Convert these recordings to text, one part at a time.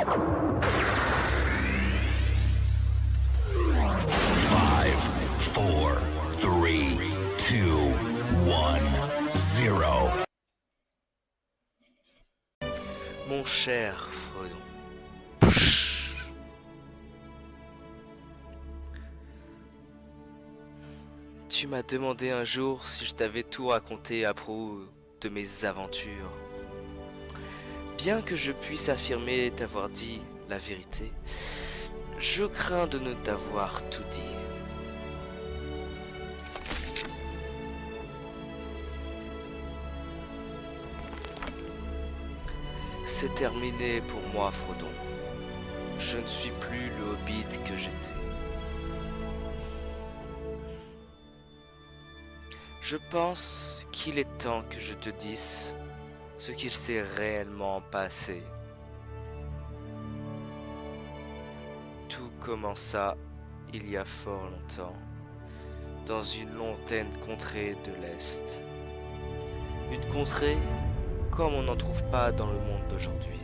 Five, four, three, two, one, zero. Mon cher Fredon. Tu m'as demandé un jour si je t'avais tout raconté à propos de mes aventures. Bien que je puisse affirmer t'avoir dit la vérité, je crains de ne t'avoir tout dit. C'est terminé pour moi, Frodon. Je ne suis plus le hobbit que j'étais. Je pense qu'il est temps que je te dise ce qu'il s'est réellement passé. Tout commença il y a fort longtemps, dans une lointaine contrée de l'Est. Une contrée comme on n'en trouve pas dans le monde d'aujourd'hui.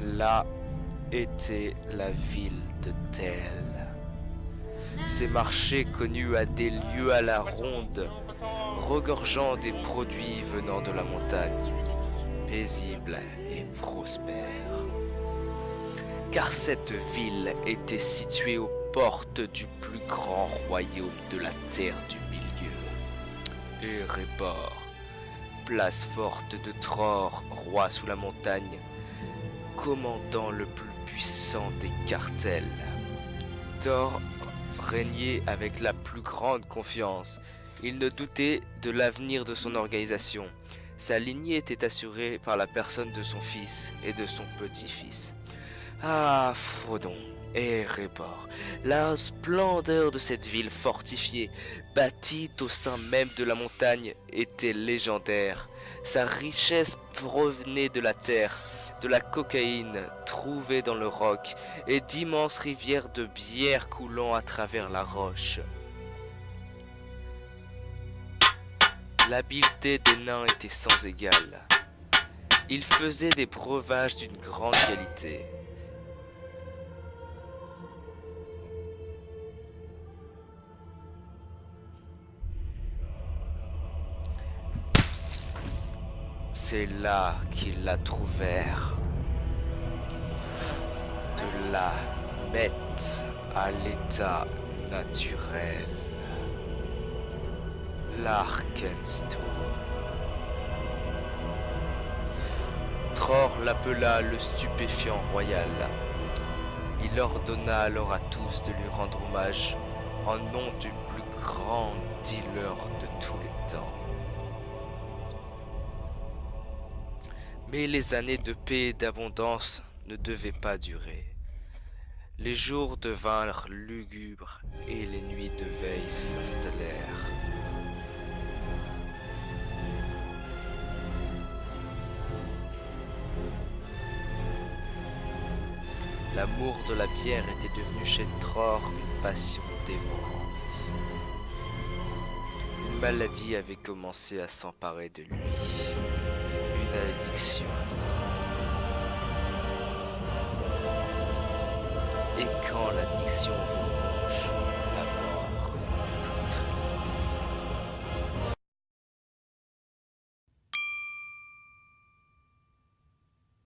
Là était la ville de Tel. Ces marchés connus à des lieues à la ronde, regorgeant des produits venant de la montagne, paisibles et prospères. Car cette ville était située aux portes du plus grand royaume de la Terre du Milieu. Erebor, place forte de Tror, roi sous la montagne, commandant le plus puissant des cartels. Thor régnait avec la plus grande confiance. Il ne doutait de l'avenir de son organisation. Sa lignée était assurée par la personne de son fils et de son petit-fils. Ah, Frodon, Erebor, la splendeur de cette ville fortifiée, bâtie au sein même de la montagne, était légendaire. Sa richesse provenait de la terre, de la cocaïne trouvée dans le roc et d'immenses rivières de bière coulant à travers la roche. L'habileté des nains était sans égale. Ils faisaient des breuvages d'une grande qualité. C'est là qu'ils la trouvèrent. De la mettre à l'état naturel. L'Arkenstone. Tror l'appela le stupéfiant royal. Il ordonna alors à tous de lui rendre hommage en nom du plus grand dealer de tous les temps. Mais les années de paix et d'abondance ne devaient pas durer. Les jours devinrent lugubres et les nuits de veille s'installèrent. L'amour de la bière était devenu chez Tror une passion dévorante. Une maladie avait commencé à s'emparer de lui. Une addiction. Et quand l'addiction vous ronge,